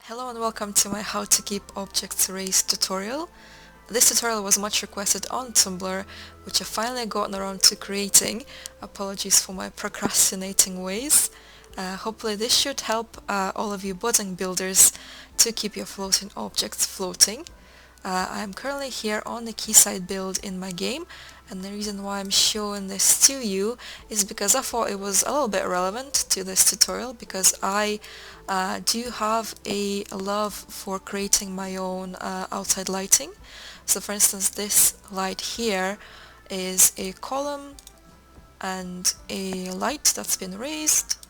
Hello and welcome to my how to keep objects raised tutorial. This tutorial was much requested on Tumblr, which I finally gotten around to creating. Apologies for my procrastinating ways. Hopefully this should help all of you budding builders to keep your floating objects floating. I'm currently here on the Quayside build in my game, and the reason why I'm showing this to you is because I thought it was a little bit relevant to this tutorial, because I do have a love for creating my own outside lighting. So for instance, this light here is a column and a light that's been raised,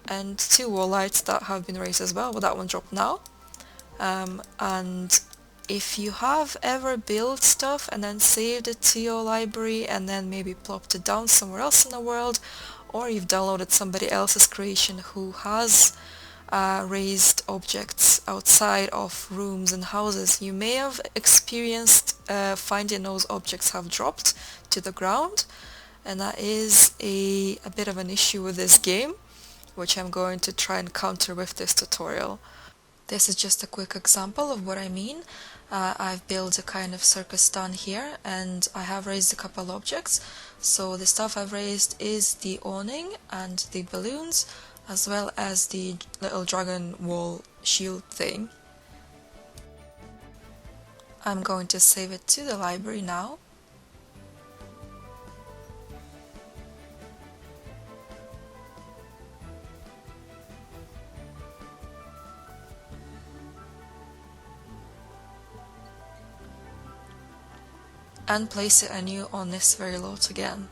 and two wall lights that have been raised as well, but that one dropped now. And if you have ever built stuff and then saved it to your library and then maybe plopped it down somewhere else in the world, or you've downloaded somebody else's creation who has raised objects outside of rooms and houses, you may have experienced finding those objects have dropped to the ground, and that is a bit of an issue with this game, which I'm going to try and counter with this tutorial. This is just a quick example of what I mean. I've built a kind of circus stand here and I have raised a couple objects. So the stuff I've raised is the awning and the balloons, as well as the little dragon wall shield thing. I'm going to save it to the library now. And place it anew on this very lot again.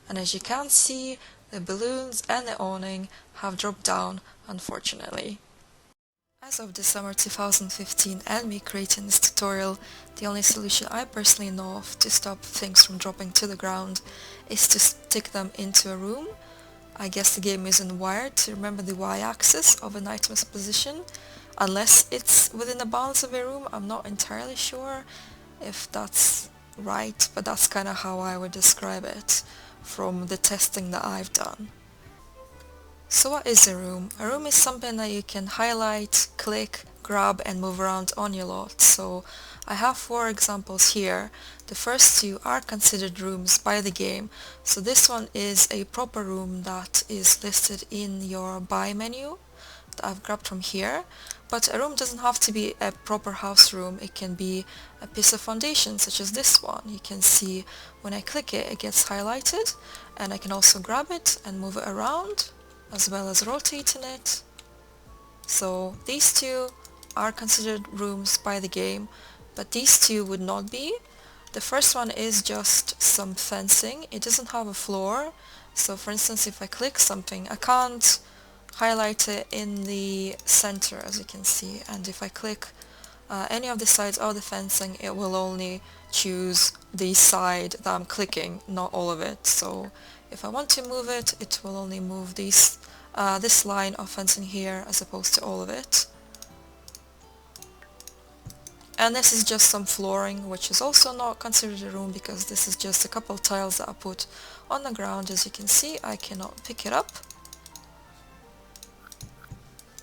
And as you can see, the balloons and the awning have dropped down, unfortunately. As of December 2015 and me creating this tutorial, the only solution I personally know of to stop things from dropping to the ground is to stick them into a room. I guess the game isn't wired to remember the y-axis of an item's position, unless it's within the bounds of a room. I'm not entirely sure if that's right, but that's kind of how I would describe it from the testing that I've done. So what is a room? A room is something that you can highlight, click, grab and move around on your lot. So I have 4 examples here. The first 2 are considered rooms by the game. So this one is a proper room that is listed in your buy menu that I've grabbed from here. But a room doesn't have to be a proper house room. It can be a piece of foundation such as this one. You can see when I click it, it gets highlighted, and I can also grab it and move it around, as well as rotating it. So these 2 are considered rooms by the game, but these 2 would not be. The first one is just some fencing. It doesn't have a floor, so for instance if I click something, I can't highlight it in the center, as you can see, and if I click any of the sides of the fencing, it will only choose the side that I'm clicking, not all of it. So if I want to move it, it will only move this line of fencing here as opposed to all of it. And this is just some flooring, which is also not considered a room because this is just a couple tiles that I put on the ground. As you can see, I cannot pick it up.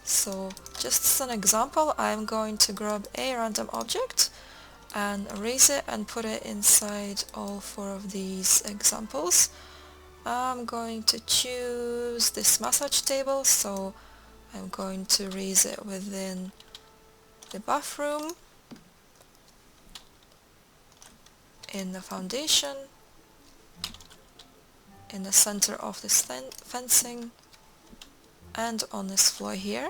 So just as an example, I'm going to grab a random object and erase it and put it inside all 4 of these examples. I'm going to choose this massage table, so I'm going to raise it within the bathroom, in the foundation, in the center of this fencing, and on this floor here.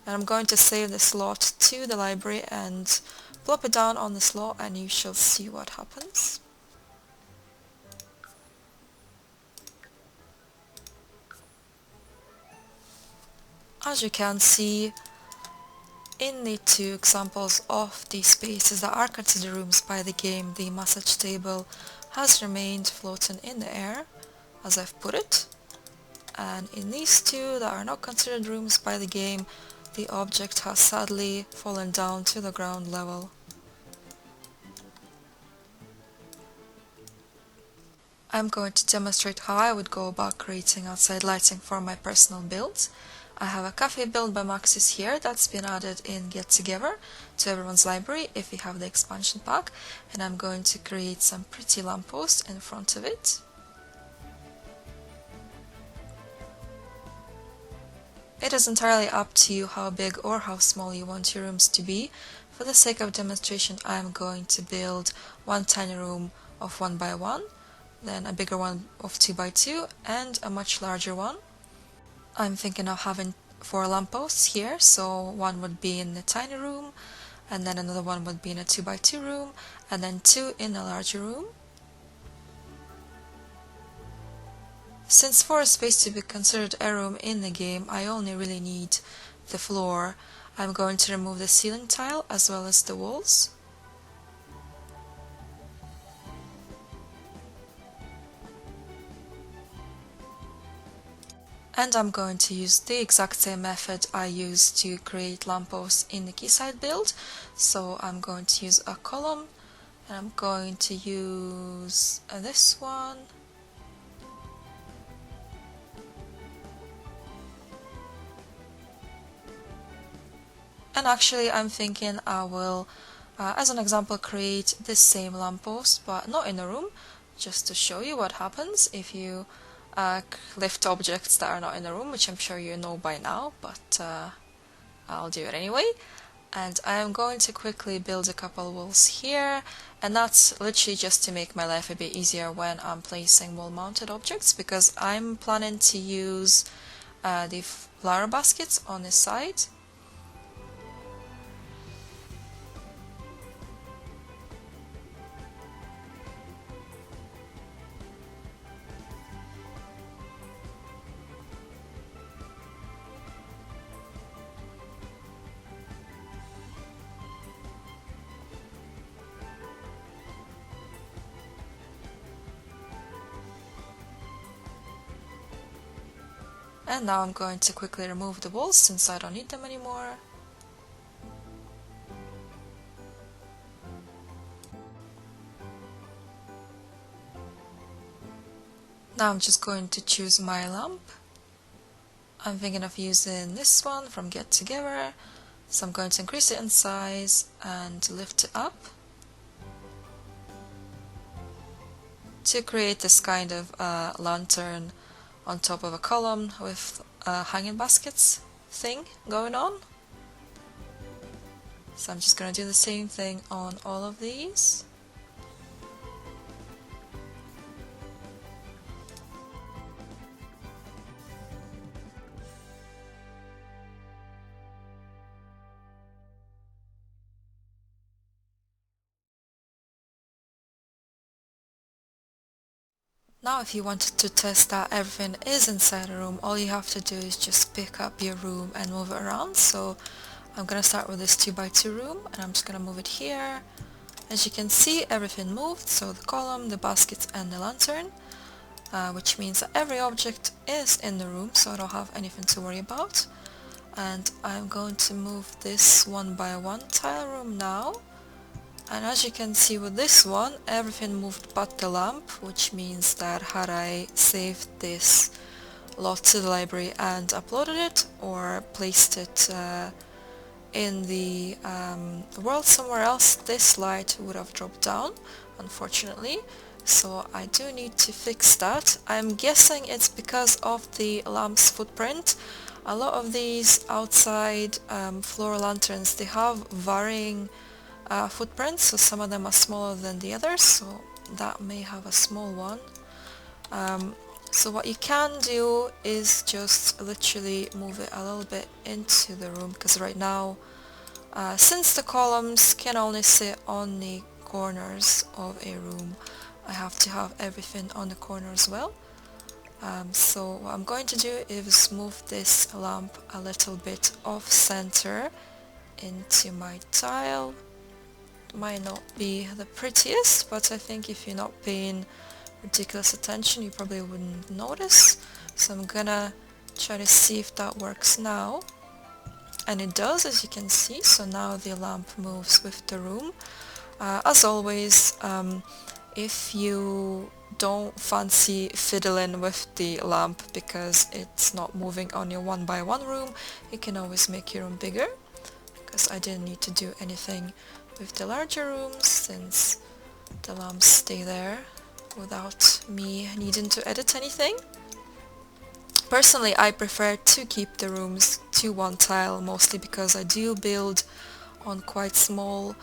And I'm going to save the slot to the library and plop it down on the slot, and you shall see what happens. As you can see, in the 2 examples of the spaces that are considered rooms by the game, the massage table has remained floating in the air, as I've put it. And in these 2 that are not considered rooms by the game, the object has sadly fallen down to the ground level. I'm going to demonstrate how I would go about creating outside lighting for my personal build. I have a cafe build by Maxis here that's been added in Get Together to everyone's library if you have the expansion pack, and I'm going to create some pretty lampposts in front of it. It is entirely up to you how big or how small you want your rooms to be. For the sake of demonstration, I'm going to build one tiny room of 1 by 1, then a bigger one of 2 by 2, and a much larger one. I'm thinking of having 4 lampposts here, so one would be in the tiny room, and then another one would be in a 2 by 2 room, and then 2 in a larger room. Since 4 is supposed to be considered a room in the game, I only really need the floor. I'm going to remove the ceiling tile as well as the walls. And I'm going to use the exact same method I used to create lampposts in the Quayside build. So I'm going to use a column, and I'm going to use this one. And actually I'm thinking I will, as an example, create this same lamppost, but not in a room, just to show you what happens if you lift objects that are not in the room, which I'm sure you know by now, but I'll do it anyway. And I am going to quickly build a couple walls here, and that's literally just to make my life a bit easier when I'm placing wall-mounted objects, because I'm planning to use the flower baskets on this side. And now I'm going to quickly remove the walls since I don't need them anymore. Now I'm just going to choose my lamp. I'm thinking of using this one from Get Together, so I'm going to increase it in size and lift it up to create this kind of lantern on top of a column with hanging baskets thing going on. So I'm just going to do the same thing on all of these. Now if you wanted to test that everything is inside a room, all you have to do is just pick up your room and move it around. So I'm gonna start with this 2 by 2 room, and I'm just gonna move it here. As you can see, everything moved, so the column, the baskets and the lantern, which means that every object is in the room, so I don't have anything to worry about. And I'm going to move this 1 by 1 tile room now. And as you can see with this one, everything moved but the lamp, which means that had I saved this lot to the library and uploaded it, or placed it in the world somewhere else, this light would have dropped down, unfortunately. So I do need to fix that. I'm guessing it's because of the lamp's footprint. A lot of these outside floor lanterns, they have varying footprints, so some of them are smaller than the others, so that may have a small one. So what you can do is just literally move it a little bit into the room, because right now, since the columns can only sit on the corners of a room, I have to have everything on the corner as well. So what I'm going to do is move this lamp a little bit off center into my tile. Might not be the prettiest, but I think if you're not paying ridiculous attention, you probably wouldn't notice. So I'm gonna try to see if that works now. And it does, as you can see, so now the lamp moves with the room. As always, if you don't fancy fiddling with the lamp because it's not moving on your one by one room, you can always make your room bigger, because I didn't need to do anything with the larger rooms since the lamps stay there without me needing to edit anything. Personally, I prefer to keep the rooms to one tile, mostly because I do build on quite small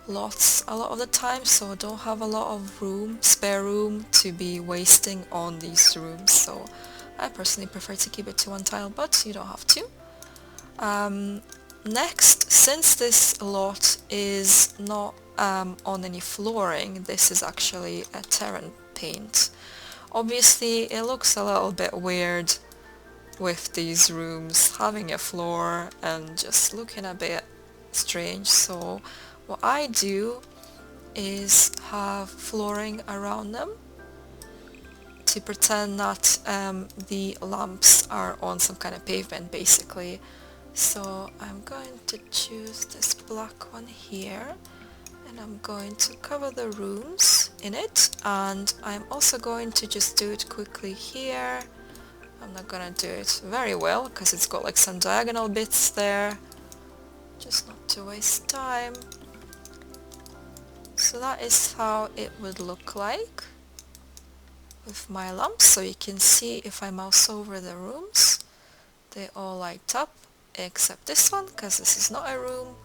lots a lot of the time, so I don't have a lot of room, spare room, to be wasting on these rooms, so I personally prefer to keep it to one tile, but you don't have to. Next, since this lot is not on any flooring, this is actually a terrain paint. Obviously it looks a little bit weird with these rooms having a floor and just looking a bit strange, so what I do is have flooring around them to pretend that the lamps are on some kind of pavement basically. So I'm going to choose this black one here and I'm going to cover the rooms in it, and I'm also going to just do it quickly here. I'm not gonna do it very well because it's got like some diagonal bits there, just not to waste time. So that is how it would look like with my lamps. So you can see if I mouse over the rooms, they all light up except this one because this is not a room.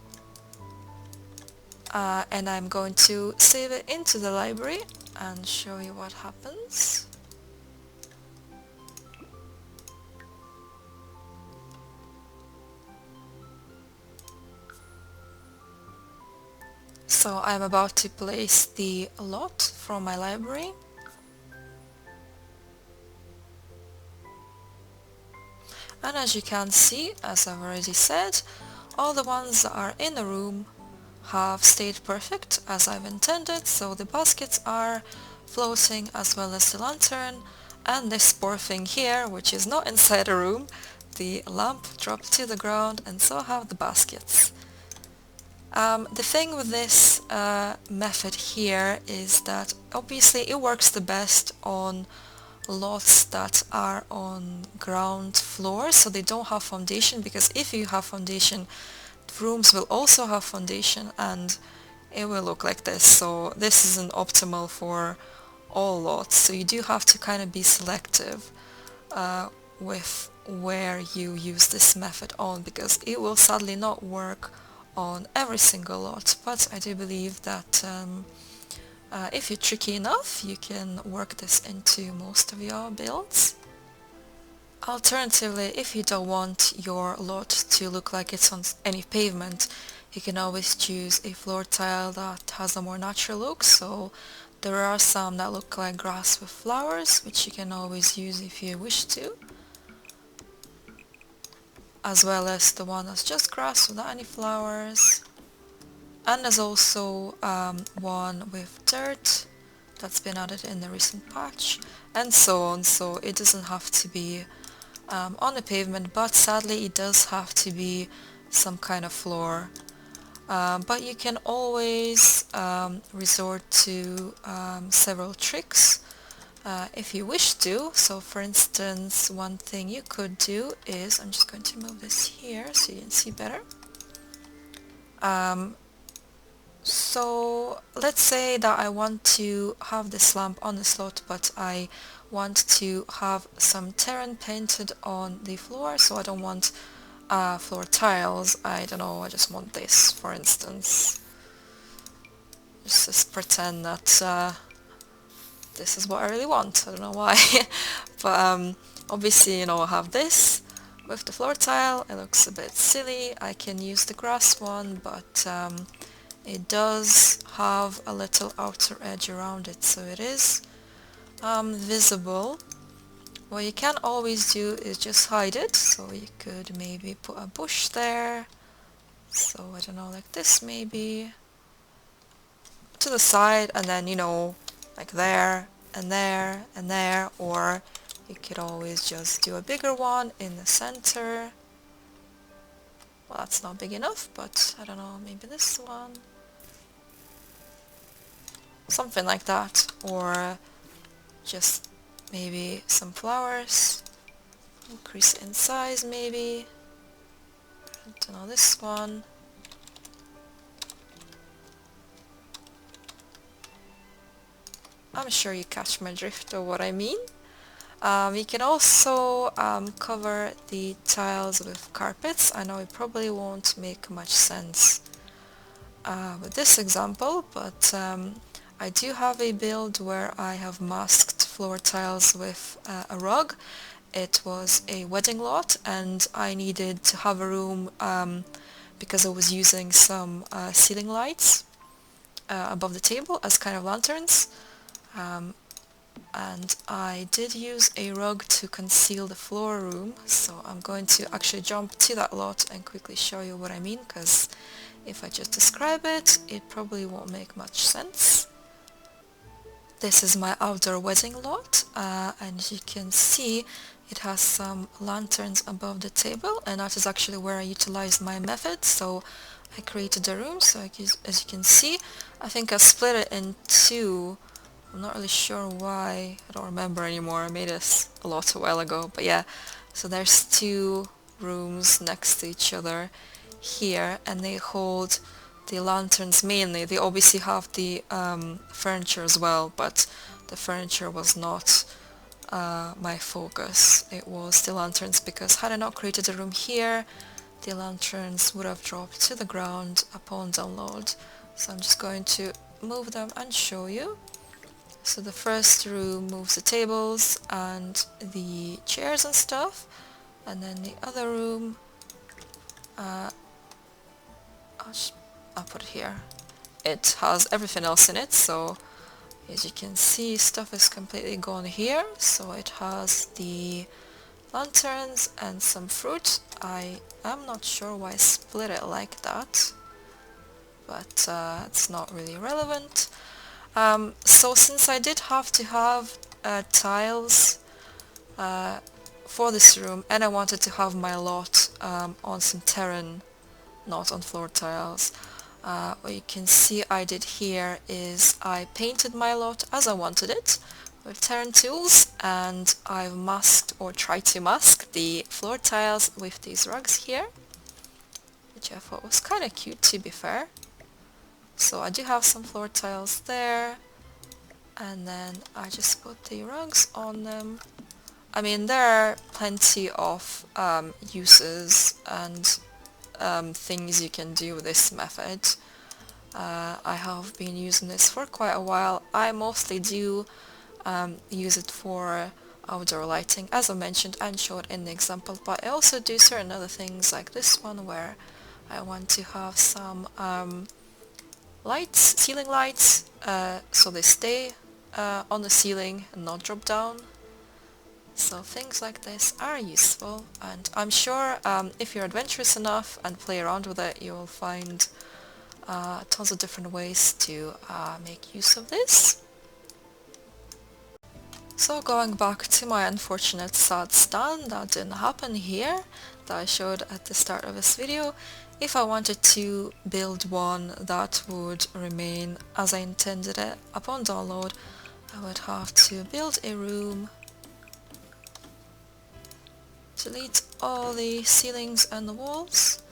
And I'm going to save it into the library and show you what happens. So I'm about to place the lot from my library. And as you can see, as I've already said, all the ones that are in the room have stayed perfect as I've intended, so the baskets are floating as well as the lantern, and this poor thing here, which is not inside a room, the lamp dropped to the ground, and so have the baskets. The thing with this method here is that obviously it works the best on lots that are on ground floor, so they don't have foundation, because if you have foundation, rooms will also have foundation and it will look like this. So this isn't optimal for all lots, so you do have to kind of be selective with where you use this method on, because it will sadly not work on every single lot, but I do believe that if you're tricky enough, you can work this into most of your builds. Alternatively, if you don't want your lot to look like it's on any pavement, you can always choose a floor tile that has a more natural look. So there are some that look like grass with flowers, which you can always use if you wish to, as well as the one that's just grass without any flowers. And there's also one with dirt that's been added in the recent patch, and so on. So it doesn't have to be on the pavement, but sadly it does have to be some kind of floor. But you can always resort to several tricks if you wish to. So for instance, one thing you could do is, I'm just going to move this here so you can see better. So let's say that I want to have this lamp on the slot, but I want to have some terrain painted on the floor, so I don't want floor tiles. I don't know, I just want this, for instance. Just pretend that this is what I really want. I don't know why. But obviously, you know, I have this with the floor tile. It looks a bit silly. I can use the grass one, but it does have a little outer edge around it, so it is visible. What you can always do is just hide it, so you could maybe put a bush there, so I don't know, like this maybe, to the side, and then, you know, like there, and there, and there, or you could always just do a bigger one in the center. Well, that's not big enough, but I don't know, maybe this one. Something like that, or just maybe some flowers, increase in size maybe, I don't know, this one. I'm sure you catch my drift of what I mean. You can also cover the tiles with carpets. I know it probably won't make much sense with this example, but I do have a build where I have masked floor tiles with a rug. It was a wedding lot and I needed to have a room because I was using some ceiling lights above the table as kind of lanterns. And I did use a rug to conceal the floor room, so I'm going to actually jump to that lot and quickly show you what I mean, because if I just describe it, it probably won't make much sense. This is my outdoor wedding lot, and as you can see, it has some lanterns above the table, and that is actually where I utilized my method. So I created a room, so as you can see, I think I split it in two. I'm not really sure why, I don't remember anymore, I made this a while ago, but yeah, so there's two rooms next to each other here, and they hold the lanterns mainly. They obviously have the furniture as well, but the furniture was not my focus. It was the lanterns, because had I not created a room here, the lanterns would have dropped to the ground upon download. So I'm just going to move them and show you. So the first room moves the tables and the chairs and stuff, and then the other room, I'll put it here. It has everything else in it, so as you can see, stuff is completely gone here. So it has the lanterns and some fruit. I am not sure why I split it like that, but it's not really relevant. So since I did have to have tiles for this room, and I wanted to have my lot on some terrain, not on floor tiles, what you can see I did here is I painted my lot as I wanted it with Terran tools, and I've masked, or tried to mask, the floor tiles with these rugs here, which I thought was kind of cute, to be fair. So I do have some floor tiles there, and then I just put the rugs on them. I mean, there are plenty of uses and things you can do with this method. I have been using this for quite a while. I mostly do use it for outdoor lighting, as I mentioned and showed in the example, but I also do certain other things like this one, where I want to have some lights, ceiling lights, so they stay on the ceiling and not drop down. So things like this are useful, and I'm sure if you're adventurous enough and play around with it, you will find tons of different ways to make use of this. So going back to my unfortunate sad stand that didn't happen here, that I showed at the start of this video, if I wanted to build one that would remain as I intended it upon download, I would have to build a room, delete all the ceilings and the walls,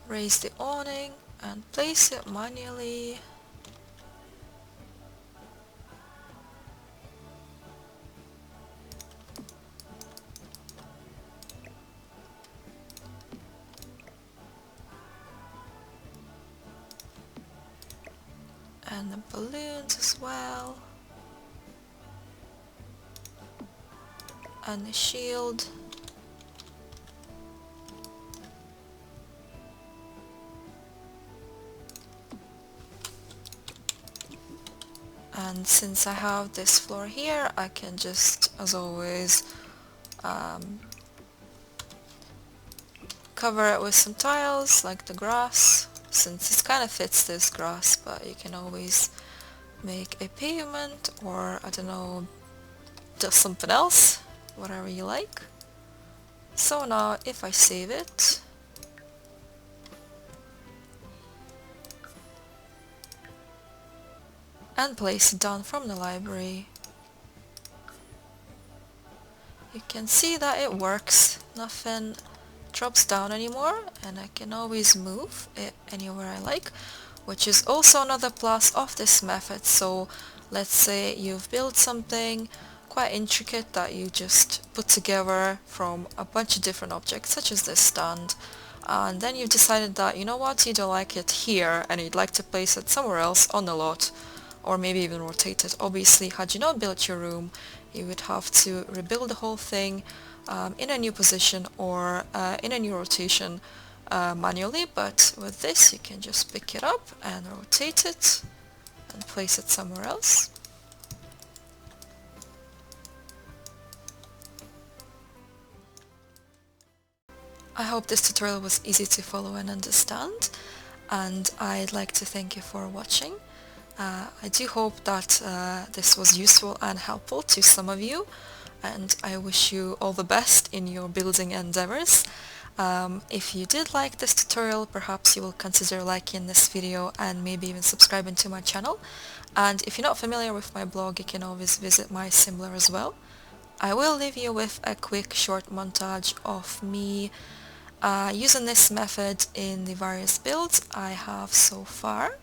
raise the awning and place it manually. And the balloons as well. And the shield. And since I have this floor here, I can just, as always, cover it with some tiles, like the grass, since it kind of fits this grass, but you can always make a pavement, or I don't know, just something else, whatever you like. So now if I save it, and place it down from the library, you can see that it works. Nothing drops down anymore, and I can always move it anywhere I like, which is also another plus of this method. So let's say you've built something quite intricate that you just put together from a bunch of different objects, such as this stand, and then you've decided that, you know what, you don't like it here and you'd like to place it somewhere else on the lot, or maybe even rotate it. Obviously, had you not built your room, you would have to rebuild the whole thing in a new position, or in a new rotation manually, but with this you can just pick it up and rotate it and place it somewhere else. I hope this tutorial was easy to follow and understand, and I'd like to thank you for watching. I do hope that this was useful and helpful to some of you, and I wish you all the best in your building endeavors. If you did like this tutorial, perhaps you will consider liking this video and maybe even subscribing to my channel. And if you're not familiar with my blog, you can always visit my Similar as well. I will leave you with a quick short montage of me using this method in the various builds I have so far.